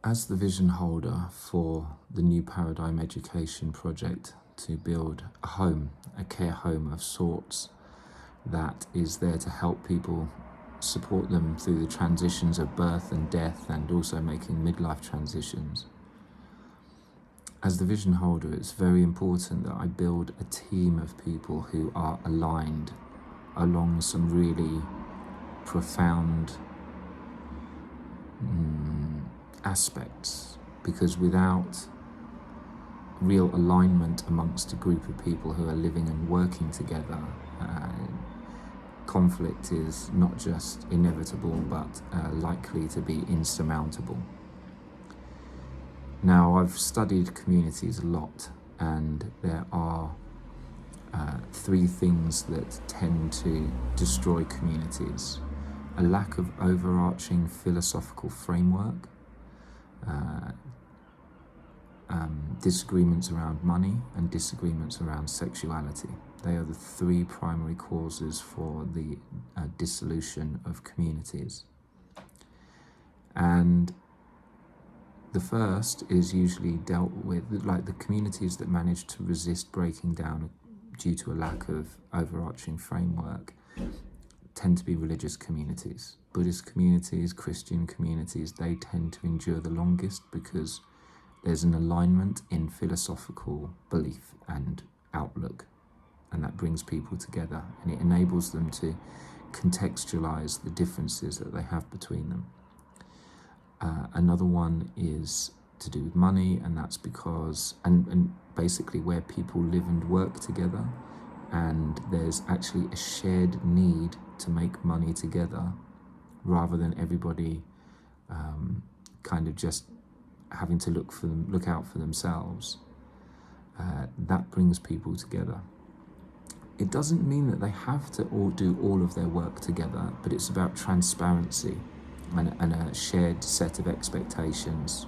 As the vision holder for the New Paradigm Education project to build a home, a care home of sorts that is there to help people, support them through the transitions of birth and death, and also making midlife transitions. As the vision holder, it's very important that I build a team of people who are aligned along some really profound aspects, because without real alignment amongst a group of people who are living and working together, conflict is not just inevitable but likely to be insurmountable. Now, I've studied communities a lot, and there are three things that tend to destroy communities: a lack of overarching philosophical framework, disagreements around money, and disagreements around sexuality. They are the three primary causes for the dissolution of communities. And the first is usually dealt with, like the communities that manage to resist breaking down due to a lack of overarching framework, tend to be religious communities. Buddhist communities, Christian communities, they tend to endure the longest because there's an alignment in philosophical belief and outlook, and that brings people together, and it enables them to contextualize the differences that they have between them. Another one is to do with money, and that's because, and basically where people live and work together, and there's actually a shared need to make money together, rather than everybody kind of just having to look out for themselves. That brings people together. It doesn't mean that they have to all do all of their work together, but it's about transparency and a shared set of expectations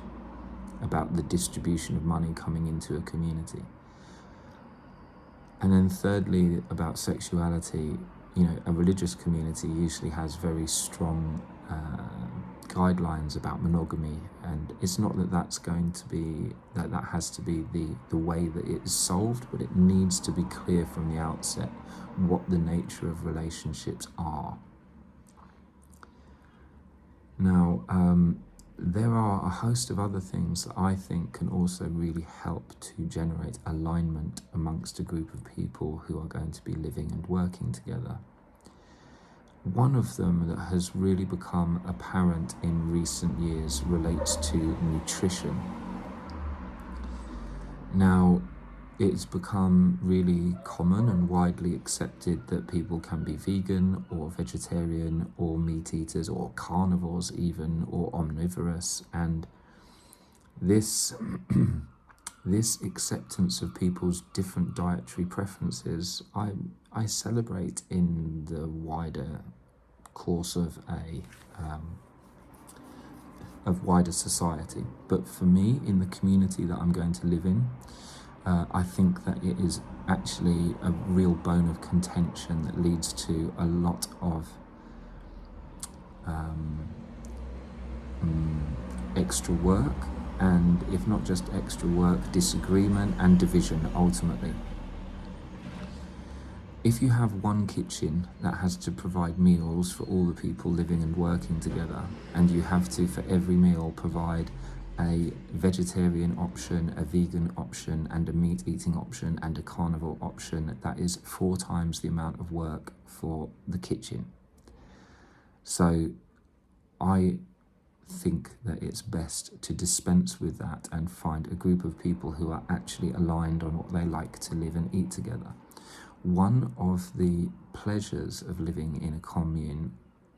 about the distribution of money coming into a community. And then thirdly, about sexuality, a religious community usually has very strong guidelines about monogamy, and it's not that that's going to be, that has to be the way that it is solved, but it needs to be clear from the outset what the nature of relationships are. Now, there are a host of other things that I think can also really help to generate alignment amongst a group of people who are going to be living and working together. One of them that has really become apparent in recent years relates to nutrition. Now, it's become really common and widely accepted that people can be vegan or vegetarian or meat eaters or carnivores even, or omnivorous, and this this acceptance of people's different dietary preferences I celebrate in the wider course of wider society. But for me, in the community that I'm going to live in, I think that it is actually a real bone of contention that leads to a lot of extra work, and if not just extra work, disagreement and division ultimately. If you have one kitchen that has to provide meals for all the people living and working together, and you have to, for every meal, provide a vegetarian option, a vegan option, and a meat-eating option, and a carnivore option, that is 4 times the amount of work for the kitchen. So I think that it's best to dispense with that and find a group of people who are actually aligned on what they like to live and eat together. One of the pleasures of living in a commune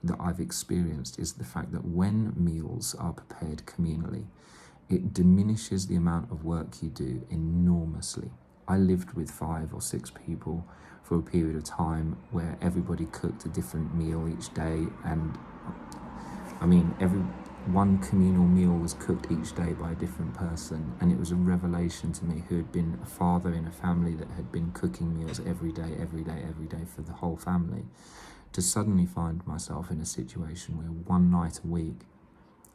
that I've experienced is the fact that when meals are prepared communally, it diminishes the amount of work you do enormously. I lived with 5 or 6 people for a period of time where everybody cooked a different meal each day, and one communal meal was cooked each day by a different person, and it was a revelation to me, who had been a father in a family that had been cooking meals every day for the whole family, to suddenly find myself in a situation where one night a week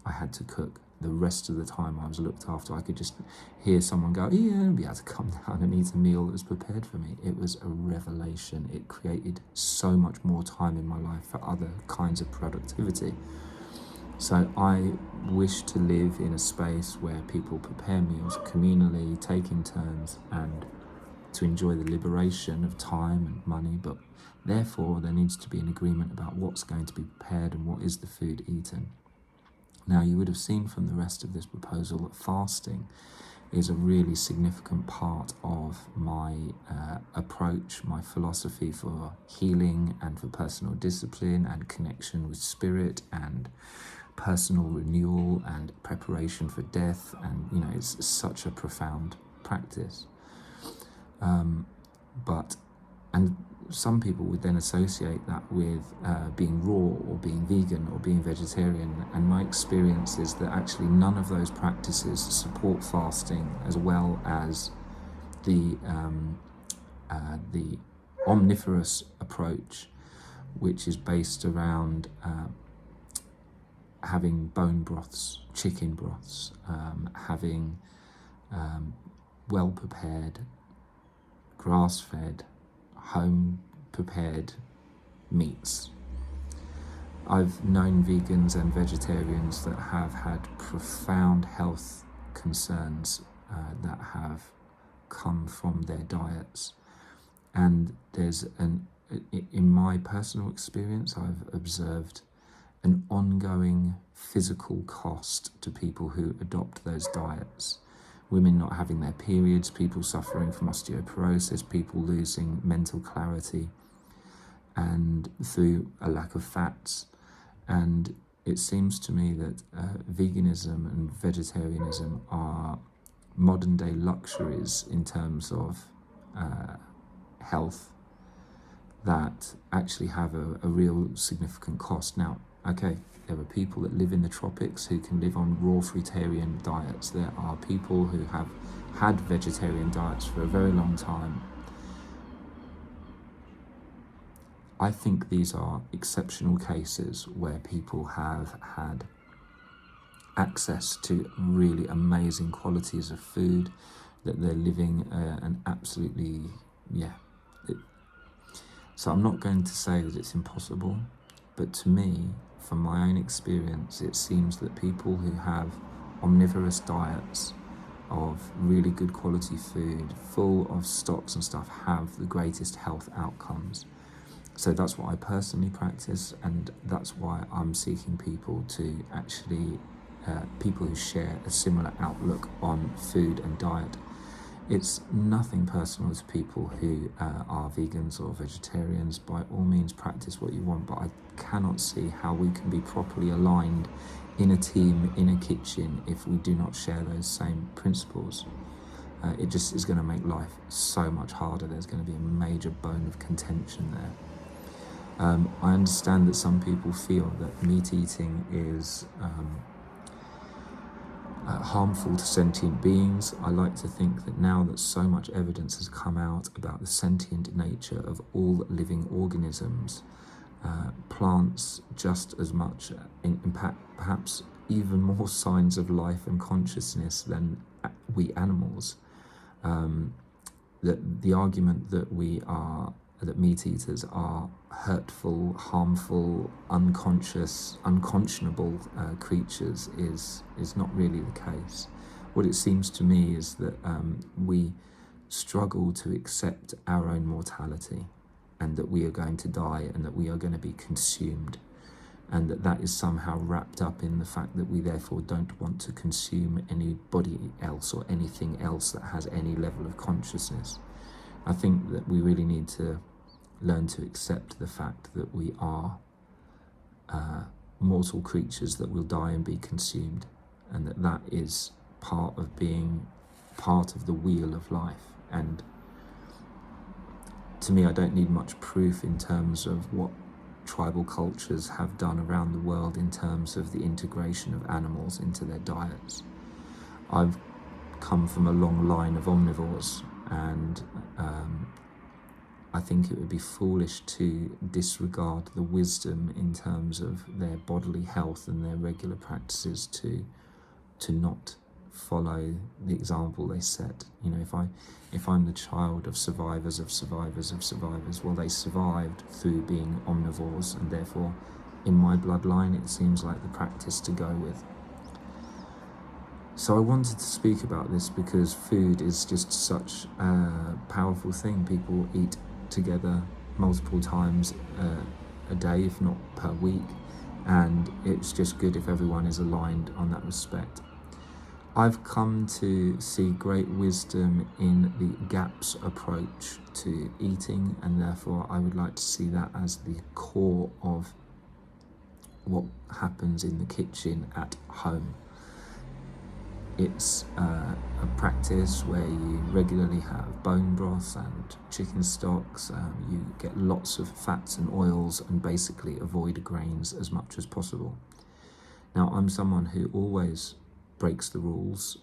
I had to cook the rest of the time I was looked after. I could just hear someone go, yeah, and be able to come down and eat a meal that was prepared for me. It was a revelation. It created so much more time in my life for other kinds of productivity. So I wish to live in a space where people prepare meals communally, taking turns, and to enjoy the liberation of time and money, but therefore there needs to be an agreement about what's going to be prepared and what is the food eaten. Now, you would have seen from the rest of this proposal that fasting is a really significant part of my approach, my philosophy for healing and for personal discipline and connection with spirit and personal renewal and preparation for death. And, it's such a profound practice. And some people would then associate that with being raw or being vegan or being vegetarian, and my experience is that actually none of those practices support fasting as well as the omnivorous approach, which is based around having bone broths, chicken broths, having well-prepared, grass-fed, home-prepared meats. I've known vegans and vegetarians that have had profound health concerns that have come from their diets. And in my personal experience, I've observed an ongoing physical cost to people who adopt those diets. Women not having their periods, people suffering from osteoporosis, people losing mental clarity and through a lack of fats. And it seems to me that veganism and vegetarianism are modern day luxuries in terms of health that actually have a real significant cost. Now, okay, there are people that live in the tropics who can live on raw fruitarian diets. There are people who have had vegetarian diets for a very long time. I think these are exceptional cases where people have had access to really amazing qualities of food, that they're living an absolutely, So I'm not going to say that it's impossible, but to me, from my own experience, it seems that people who have omnivorous diets of really good quality food, full of stocks and stuff, have the greatest health outcomes. So that's what I personally practice, and that's why I'm seeking people to actually, people who share a similar outlook on food and diet. It's nothing personal to people who are vegans or vegetarians. By all means, practice what you want, but I cannot see how we can be properly aligned in a team, in a kitchen, if we do not share those same principles. It just is going to make life so much harder. There's going to be a major bone of contention there. I understand that some people feel that meat eating is harmful to sentient beings. I like to think that now that so much evidence has come out about the sentient nature of all living organisms, plants just as much, in fact, perhaps even more signs of life and consciousness than we animals, that the argument that that meat eaters are hurtful, harmful, unconscionable creatures is not really the case. What it seems to me is that we struggle to accept our own mortality, and that we are going to die, and that we are going to be consumed, and that is somehow wrapped up in the fact that we therefore don't want to consume anybody else or anything else that has any level of consciousness. I think that we really need to learn to accept the fact that we are mortal creatures that will die and be consumed, and that is part of being part of the wheel of life. And to me, I don't need much proof in terms of what tribal cultures have done around the world in terms of the integration of animals into their diets. I've come from a long line of omnivores, and I think it would be foolish to disregard the wisdom in terms of their bodily health and their regular practices to to not follow the example they set. You know, if I'm the child of survivors of survivors of survivors, well, they survived through being omnivores, and therefore in my bloodline it seems like the practice to go with. So I wanted to speak about this because food is just such a powerful thing. People eat together multiple times a day, if not per week, and it's just good if everyone is aligned on that respect. I've come to see great wisdom in the GAPS approach to eating, and therefore I would like to see that as the core of what happens in the kitchen at home. It's a practice where you regularly have bone broth and chicken stocks. You get lots of fats and oils and basically avoid grains as much as possible. Now, I'm someone who always breaks the rules.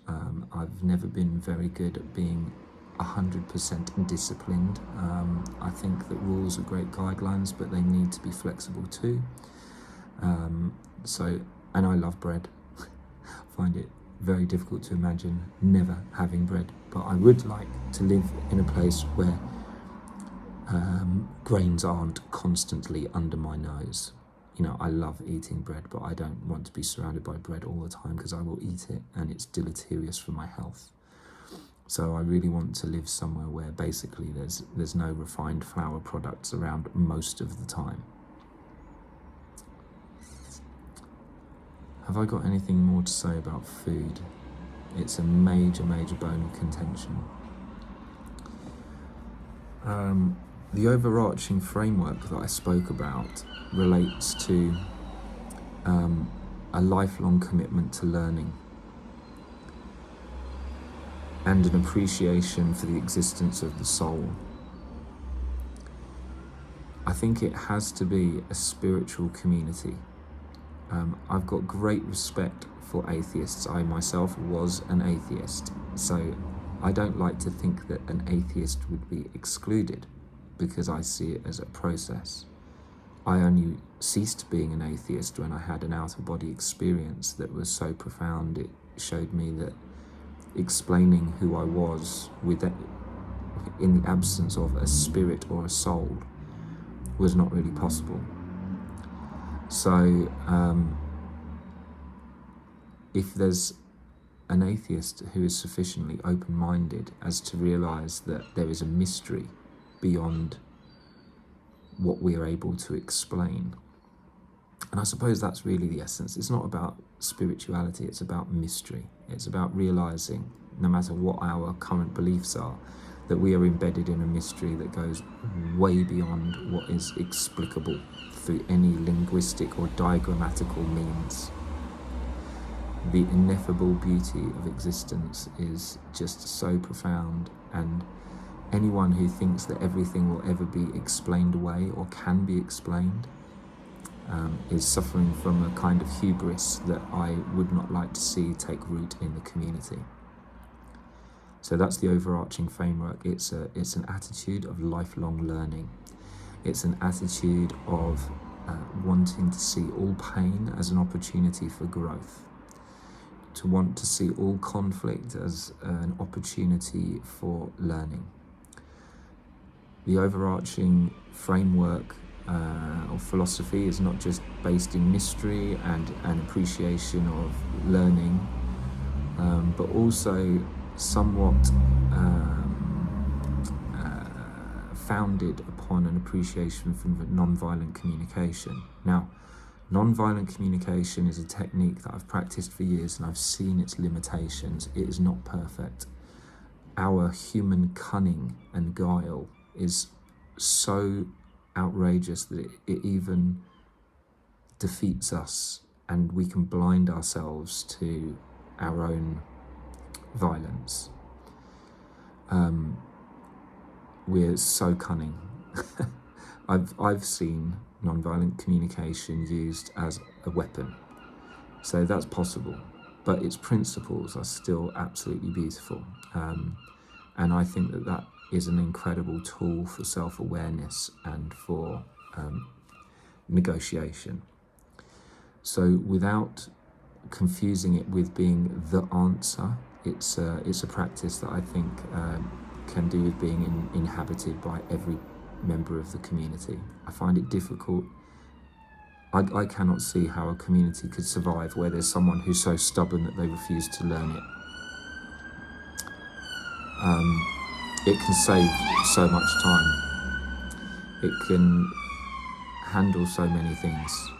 I've never been very good at being 100% disciplined. I think that rules are great guidelines, but they need to be flexible too. And I love bread. I find it very difficult to imagine never having bread, but I would like to live in a place where grains aren't constantly under my nose. You know, I love eating bread, but I don't want to be surrounded by bread all the time because I will eat it and it's deleterious for my health. So I really want to live somewhere where basically there's no refined flour products around most of the time. Have I got anything more to say about food? It's a major bone of contention. The overarching framework that I spoke about relates to a lifelong commitment to learning and an appreciation for the existence of the soul. I think it has to be a spiritual community. I've got great respect for atheists. I myself was an atheist, so I don't like to think that an atheist would be excluded because I see it as a process. I only ceased being an atheist when I had an out-of-body experience that was so profound it showed me that explaining who I was in the absence of a spirit or a soul was not really possible. So if there's an atheist who is sufficiently open-minded as to realize that there is a mystery beyond what we are able to explain, and I suppose that's really the essence. It's not about spirituality, it's about mystery. It's about realizing, no matter what our current beliefs are, that we are embedded in a mystery that goes way beyond what is explicable through any linguistic or diagrammatical means. The ineffable beauty of existence is just so profound, and anyone who thinks that everything will ever be explained away or can be explained is suffering from a kind of hubris that I would not like to see take root in the community. So that's the overarching framework. It's an attitude of lifelong learning. It's an attitude of wanting to see all pain as an opportunity for growth, to want to see all conflict as an opportunity for learning. The overarching framework or philosophy is not just based in mystery and an appreciation of learning, but also somewhat founded upon an appreciation for non-violent communication. Now, non-violent communication is a technique that I've practiced for years and I've seen its limitations. It is not perfect. Our human cunning and guile is so outrageous that it even defeats us, and we can blind ourselves to our own violence. We're so cunning. I've seen non-violent communication used as a weapon, so that's possible, but its principles are still absolutely beautiful, and I think that is an incredible tool for self-awareness and for negotiation. So without confusing it with being the answer. It's a practice that I think can do with being inhabited by every member of the community. I find it difficult. I cannot see how a community could survive where there's someone who's so stubborn that they refuse to learn it. It can save so much time. It can handle so many things.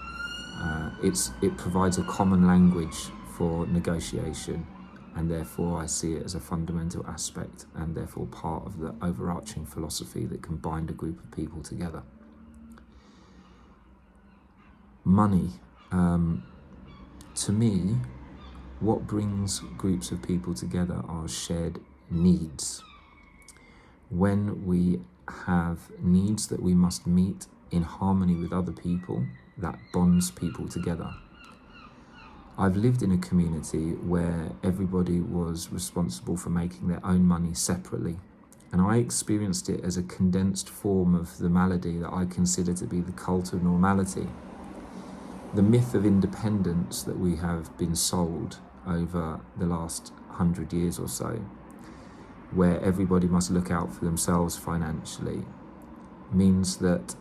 It provides a common language for negotiation, and therefore I see it as a fundamental aspect and therefore part of the overarching philosophy that can bind a group of people together. Money. To me, what brings groups of people together are shared needs. When we have needs that we must meet in harmony with other people, that bonds people together. I've lived in a community where everybody was responsible for making their own money separately, and I experienced it as a condensed form of the malady that I consider to be the cult of normality. The myth of independence that we have been sold over the last 100 years or so, where everybody must look out for themselves financially, means that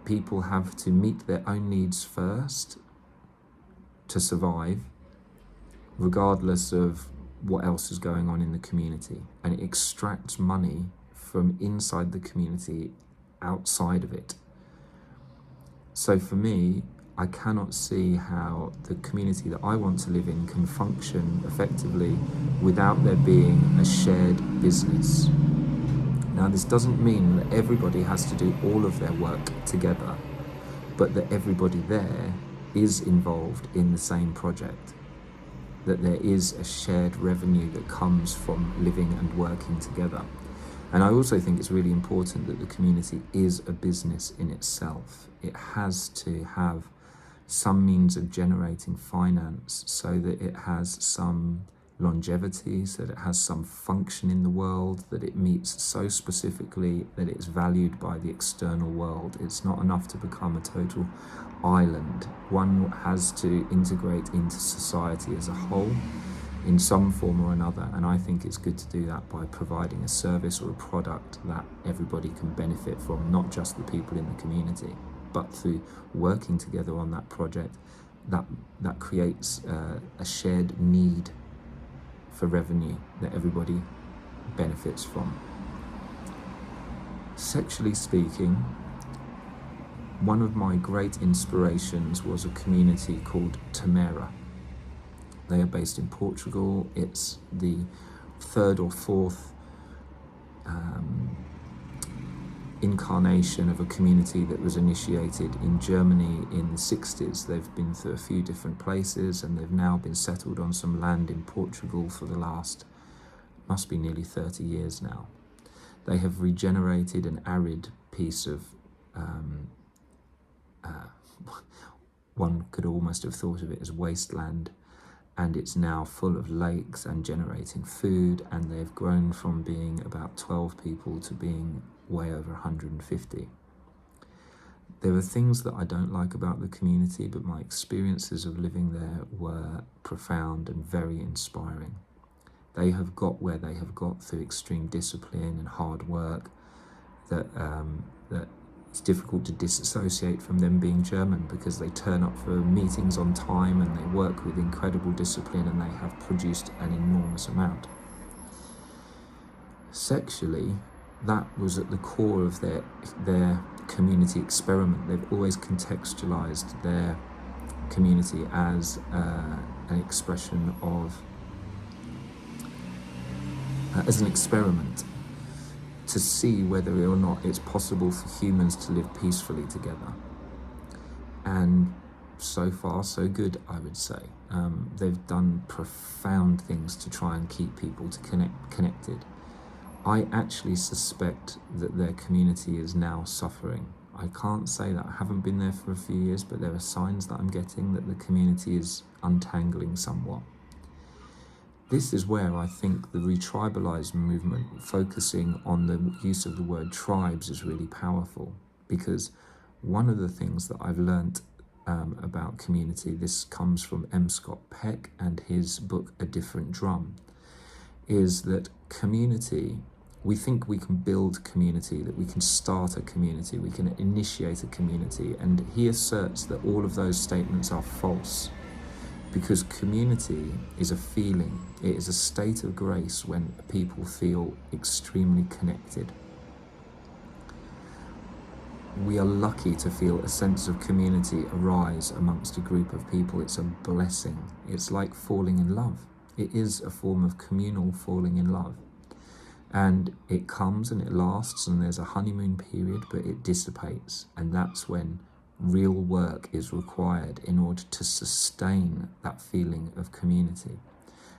people have to meet their own needs first to survive, regardless of what else is going on in the community. And it extracts money from inside the community outside of it. So for me, I cannot see how the community that I want to live in can function effectively without there being a shared business. Now, this doesn't mean that everybody has to do all of their work together, but that everybody there is involved in the same project, that there is a shared revenue that comes from living and working together. And I also think it's really important that the community is a business in itself. It has to have some means of generating finance so that it has some longevity, so that it has some function in the world, that it meets so specifically that it's valued by the external world. It's not enough to become a total island. One has to integrate into society as a whole in some form or another, and I think it's good to do that by providing a service or a product that everybody can benefit from, not just the people in the community, but through working together on that project that creates a shared need for revenue that everybody benefits from. Sexually speaking, one of my great inspirations was a community called Tamera. They are based in Portugal. It's the third or fourth incarnation of a community that was initiated in Germany in the 60s. They've been through a few different places, and they've now been settled on some land in Portugal for the last, must be nearly 30 years now. They have regenerated an arid piece of one could almost have thought of it as wasteland, and it's now full of lakes and generating food, and they've grown from being about 12 people to being way over 150. There are things that I don't like about the community, but my experiences of living there were profound and very inspiring. They have got where they have got through extreme discipline and hard work, that it's difficult to disassociate from them being German, because they turn up for meetings on time and they work with incredible discipline, and they have produced an enormous amount. Sexually, that was at the core of their community experiment. They've always contextualized their community as an expression of, as an experiment to see whether or not it's possible for humans to live peacefully together. And so far, so good, I would say. They've done profound things to try and keep people connected. I actually suspect that their community is now suffering. I can't say that. I haven't been there for a few years, but there are signs that I'm getting that the community is untangling somewhat. This is where I think the retribalized movement, focusing on the use of the word tribes, is really powerful, because one of the things that I've learnt about community. This comes from M. Scott Peck and his book A Different Drum, is that community, we think we can build community, that we can start a community, we can initiate a community, and he asserts that all of those statements are false, because community is a feeling, it is a state of grace when people feel extremely connected. We are lucky to feel a sense of community arise amongst a group of people. It's a blessing. It's like falling in love. It is a form of communal falling in love. And it comes and it lasts, and there's a honeymoon period, but it dissipates. And that's when real work is required in order to sustain that feeling of community.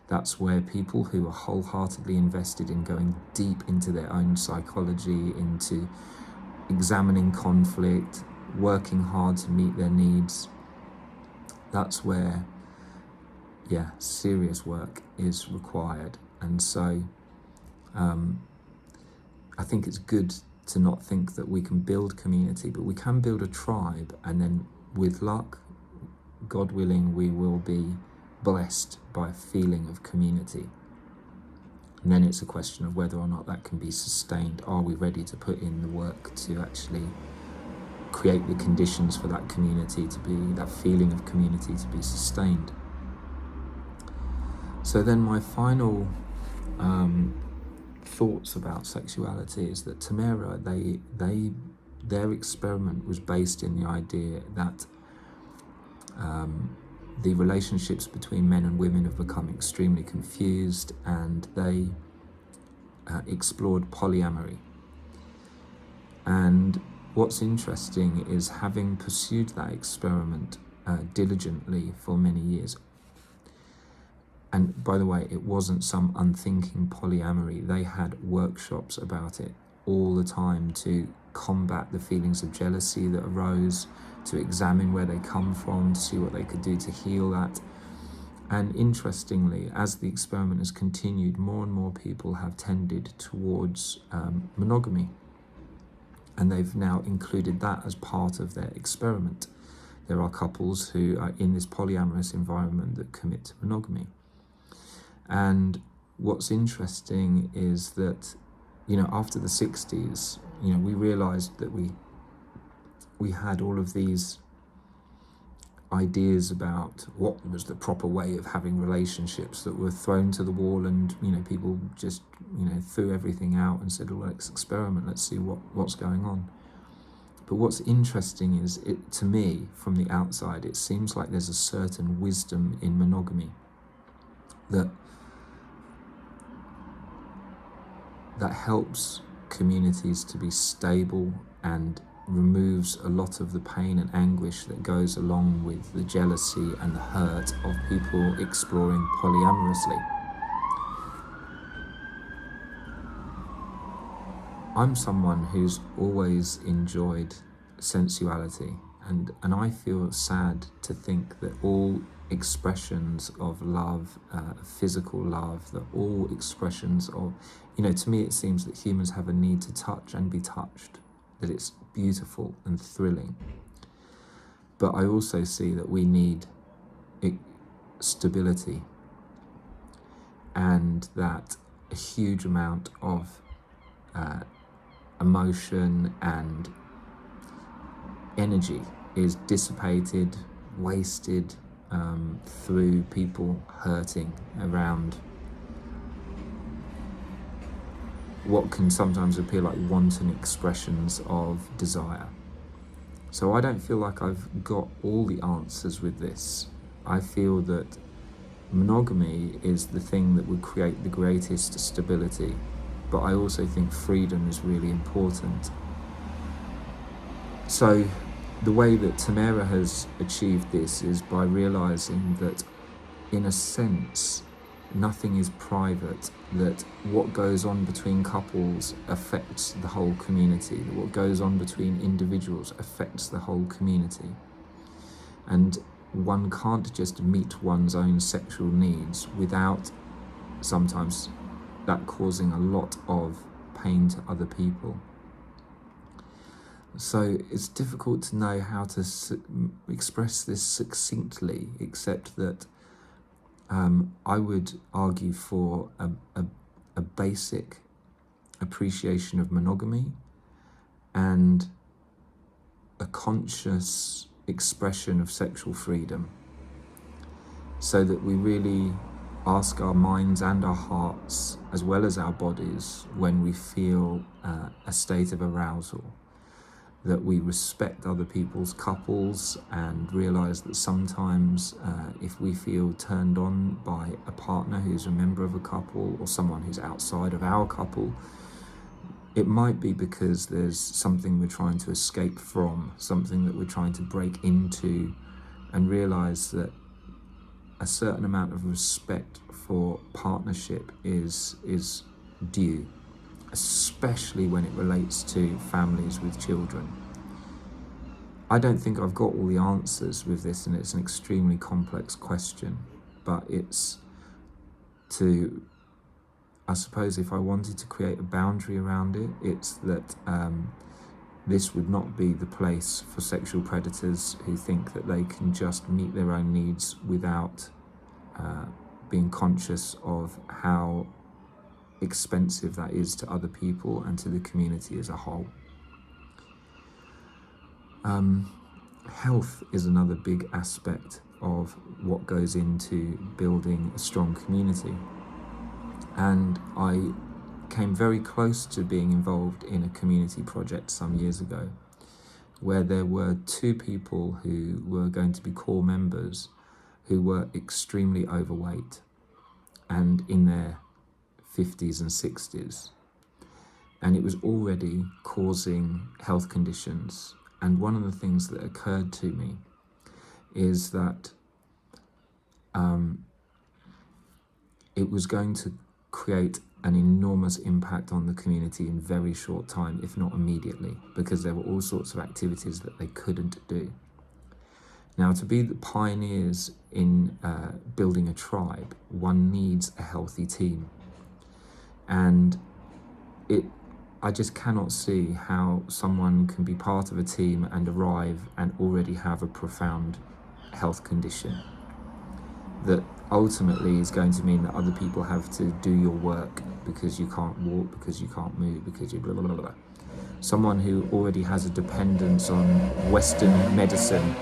That's where people who are wholeheartedly invested in going deep into their own psychology, into examining conflict, working hard to meet their needs, that's where, serious work is required. And so I think it's good to not think that we can build community, but we can build a tribe, and then with luck, God willing, we will be blessed by a feeling of community. And then it's a question of whether or not that can be sustained. Are we ready to put in the work to actually create the conditions for that community to be, that feeling of community to be sustained? So then my final thoughts about sexuality is that Tamara, their experiment was based in the idea that the relationships between men and women have become extremely confused, and they explored polyamory. And what's interesting is, having pursued that experiment diligently for many years, and by the way, it wasn't some unthinking polyamory. They had workshops about it all the time to combat the feelings of jealousy that arose, to examine where they come from, to see what they could do to heal that. And interestingly, as the experiment has continued, more and more people have tended towards monogamy. And they've now included that as part of their experiment. There are couples who are in this polyamorous environment that commit to monogamy. And what's interesting is that, after the 60s, we realized that we had all of these ideas about what was the proper way of having relationships that were thrown to the wall, and people just threw everything out and said, well, let's experiment, let's see what's going on. But what's interesting is, to me, from the outside, it seems like there's a certain wisdom in monogamy that helps communities to be stable and removes a lot of the pain and anguish that goes along with the jealousy and the hurt of people exploring polyamorously. I'm someone who's always enjoyed sensuality, and I feel sad to think that all expressions of love, physical love, that all expressions of, to me it seems that humans have a need to touch and be touched, that it's beautiful and thrilling. But I also see that we need stability, and that a huge amount of emotion and energy is dissipated, wasted through people hurting around what can sometimes appear like wanton expressions of desire. So I don't feel like I've got all the answers with this. I feel that monogamy is the thing that would create the greatest stability, but I also think freedom is really important. So the way that Tamara has achieved this is by realizing that, in a sense, nothing is private, that what goes on between couples affects the whole community, that what goes on between individuals affects the whole community. And one can't just meet one's own sexual needs without sometimes that causing a lot of pain to other people. So it's difficult to know how to express this succinctly, except that I would argue for a basic appreciation of monogamy and a conscious expression of sexual freedom, so that we really ask our minds and our hearts, as well as our bodies, when we feel a state of arousal, that we respect other people's couples and realize that sometimes if we feel turned on by a partner who's a member of a couple or someone who's outside of our couple, it might be because there's something we're trying to escape from, something that we're trying to break into, and realize that a certain amount of respect for partnership is due, especially when it relates to families with children. I don't think I've got all the answers with this, and it's an extremely complex question, but it's to, I suppose if I wanted to create a boundary around it, it's that this would not be the place for sexual predators who think that they can just meet their own needs without being conscious of how expensive that is to other people and to the community as a whole. Health is another big aspect of what goes into building a strong community. And I came very close to being involved in a community project some years ago, where there were two people who were going to be core members who were extremely overweight and in their 50s and 60s. And it was already causing health conditions. And one of the things that occurred to me is that it was going to create an enormous impact on the community in very short time, if not immediately, because there were all sorts of activities that they couldn't do. Now, to be the pioneers in building a tribe, one needs a healthy team. And I just cannot see how someone can be part of a team and arrive and already have a profound health condition that ultimately is going to mean that other people have to do your work because you can't walk, because you can't move, because you blah, blah, blah, blah. Someone who already has a dependence on Western medicine.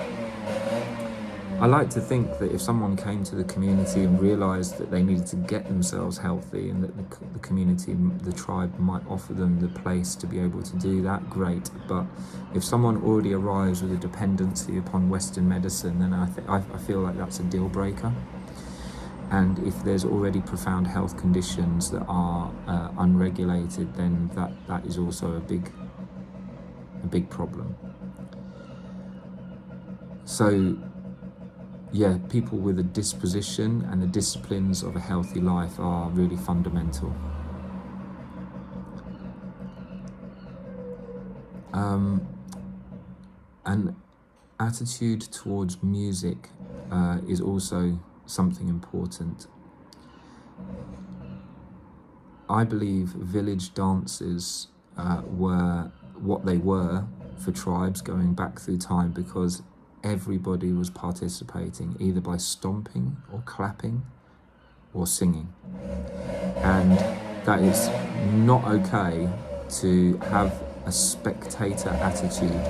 I like to think that if someone came to the community and realised that they needed to get themselves healthy, and that the community, the tribe might offer them the place to be able to do that, great. But if someone already arrives with a dependency upon Western medicine, then I feel like that's a deal breaker. And if there's already profound health conditions that are unregulated, then that is also a big problem. So yeah, people with a disposition and the disciplines of a healthy life are really fundamental. An attitude towards music is also something important. I believe village dances were what they were for tribes going back through time because everybody was participating either by stomping or clapping or singing. And that is not okay to have a spectator attitude.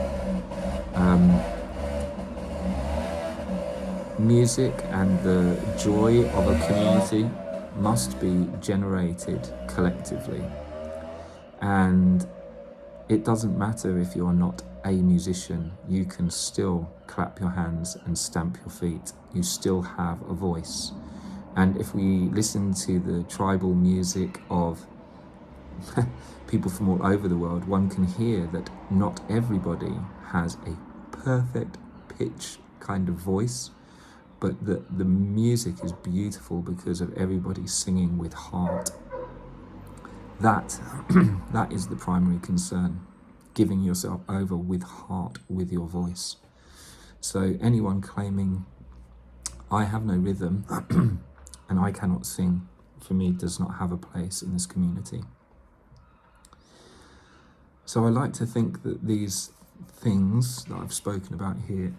Music and the joy of a community must be generated collectively. And it doesn't matter if you're not a musician, you can still clap your hands and stamp your feet. You still have a voice. And if we listen to the tribal music of people from all over the world, one can hear that not everybody has a perfect pitch kind of voice, but the music is beautiful because of everybody singing with heart. That is the primary concern, giving yourself over with heart, with your voice. So anyone claiming, I have no rhythm and I cannot sing, for me does not have a place in this community. So I like to think that these things that I've spoken about here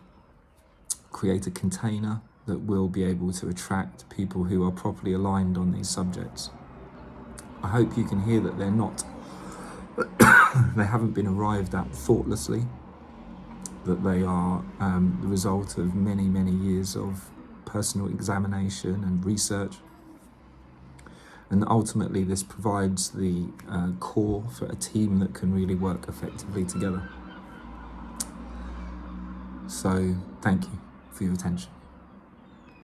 create a container that will be able to attract people who are properly aligned on these subjects. I hope you can hear that they're not, they haven't been arrived at thoughtlessly, that they are the result of many, many years of personal examination and research. And ultimately this provides the core for a team that can really work effectively together. So thank you for your attention.